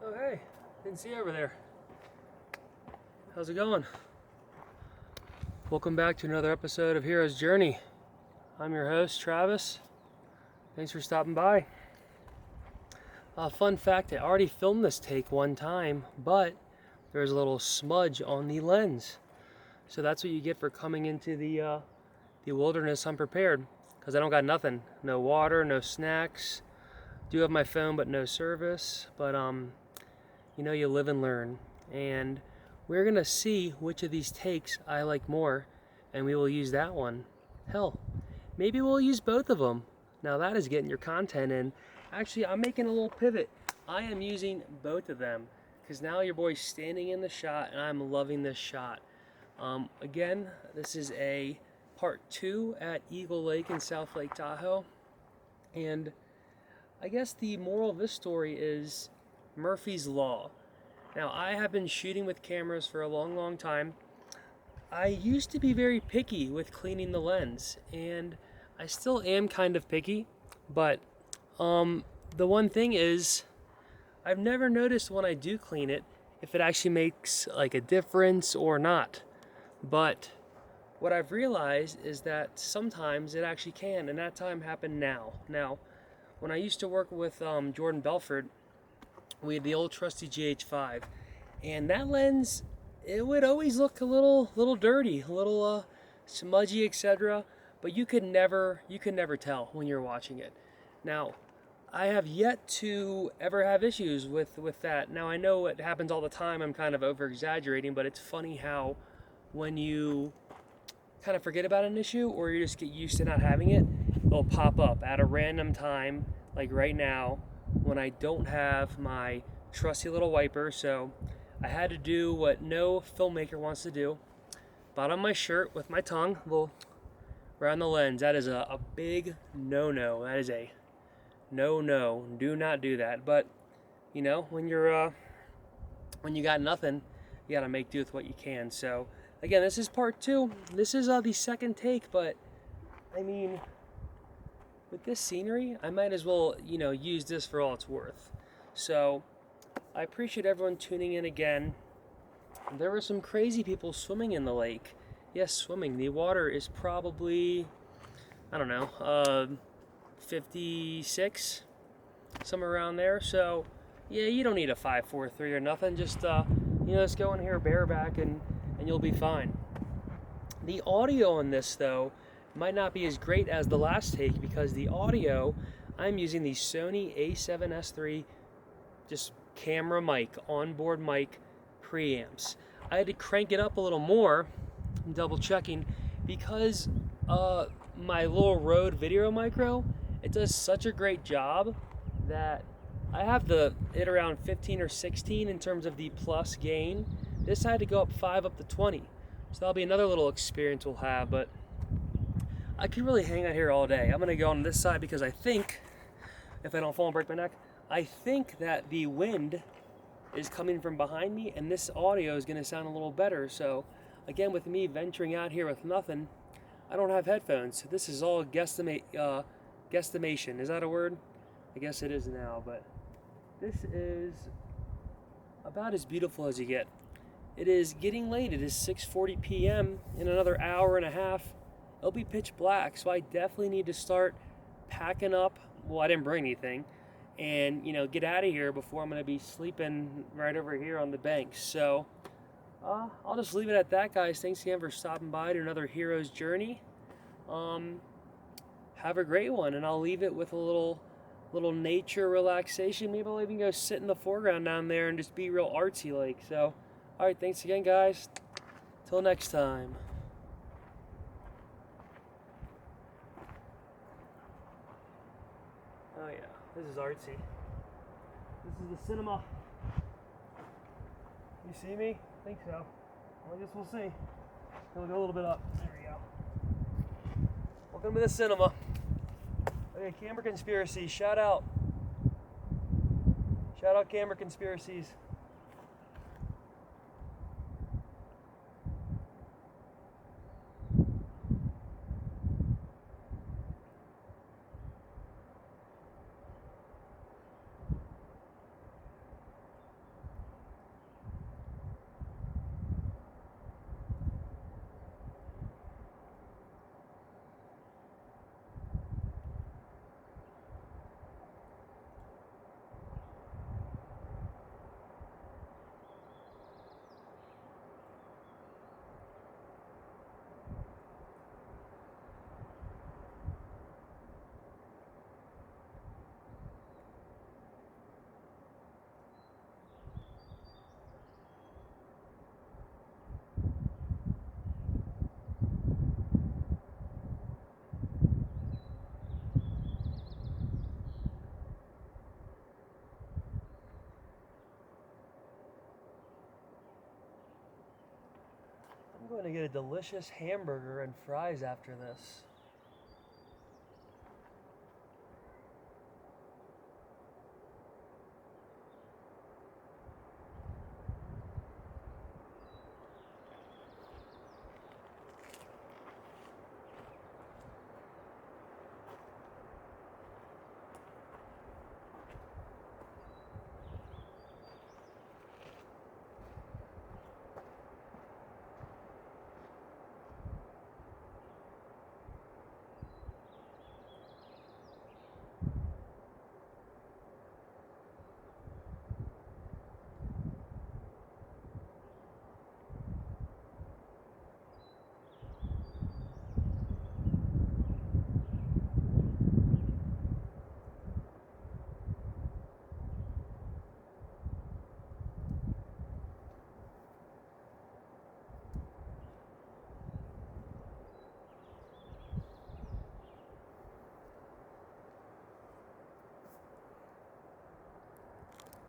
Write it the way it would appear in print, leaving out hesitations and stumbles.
Oh hey, didn't see you over there. How's it going? Welcome back to another episode of Hero's Journey. I'm your host, Travis. Thanks for stopping by. Fun fact, I already filmed this take one time, but there's a little smudge on the lens. So that's what you get for coming into the wilderness unprepared, because I don't got nothing. No water, no snacks. Do have my phone, but no service. But you live and learn. And we're gonna see which of these takes I like more, and we will use that one. Hell, maybe we'll use both of them. Now that is getting your content in. Actually, I'm making a little pivot. I am using both of them because now your boy's standing in the shot, and I'm loving this shot. Again, this is a part 2 at Eagle Lake in South Lake Tahoe, and I guess the moral of this story is Murphy's Law. Now, I have been shooting with cameras for a long time. I used to be very picky with cleaning the lens, and I still am kind of picky, but the one thing is I've never noticed when I do clean it if it actually makes like a difference or not. But what I've realized is that sometimes it actually can, and that time happened now. Now, when I used to work with Jordan Belford, we had the old trusty GH5, and that lens, it would always look a little dirty, a little smudgy, etc. But you could never tell when you're watching it. Now, I have yet to ever have issues with that. Now, I know it happens all the time. I'm kind of over exaggerating, but it's funny how when you kind of forget about an issue or you just get used to not having it, it'll pop up at a random time, like right now, when I don't have my trusty little wiper. So I had to do what no filmmaker wants to do. Bottom of my shirt with my tongue, little around the lens. That is a big no-no. That is a no. Do not do that. But when you're when you got nothing, you gotta make do with what you can. So again, this is part 2. This is the second take, but I mean, with this scenery, I might as well, use this for all it's worth. So I appreciate everyone tuning in again. There were some crazy people swimming in the lake. Yes, swimming. The water is probably, I don't know, 56, somewhere around there. So yeah, you don't need a 5.43 or nothing. Just just go in here bareback and you'll be fine. The audio on this though might not be as great as the last take because the audio, I'm using the Sony A7S III just camera mic, onboard mic preamps. I had to crank it up a little more, I'm double checking, because my little Rode Video Micro, it does such a great job that I have it around 15 or 16 in terms of the plus gain. This I had to go up 5 up to 20. So that'll be another little experience we'll have, but I could really hang out here all day. I'm gonna go on this side because I think, if I don't fall and break my neck, I think that the wind is coming from behind me and this audio is gonna sound a little better. So again, with me venturing out here with nothing, I don't have headphones. This is all guesstimation. Is that a word? I guess it is now, but this is about as beautiful as you get. It is getting late. It is 6:40 p.m. In another hour and a half, it'll be pitch black. So I definitely need to start packing up. Well, I didn't bring anything, and get out of here before I'm going to be sleeping right over here on the banks. So I'll just leave it at that, guys. Thanks again for stopping by to another Hero's Journey. Have a great one, and I'll leave it with a little nature relaxation. Maybe I'll even go sit in the foreground down there and just be real artsy like. So all right, thanks again, guys. Till next time. Oh yeah, this is artsy. This is the cinema. You see me? I think so. Well, I guess we'll see. We'll go a little bit up. There we go. Welcome to the cinema. Okay, Camera Conspiracies, shout out. Shout out Camera Conspiracies. I'm going to get a delicious hamburger and fries after this.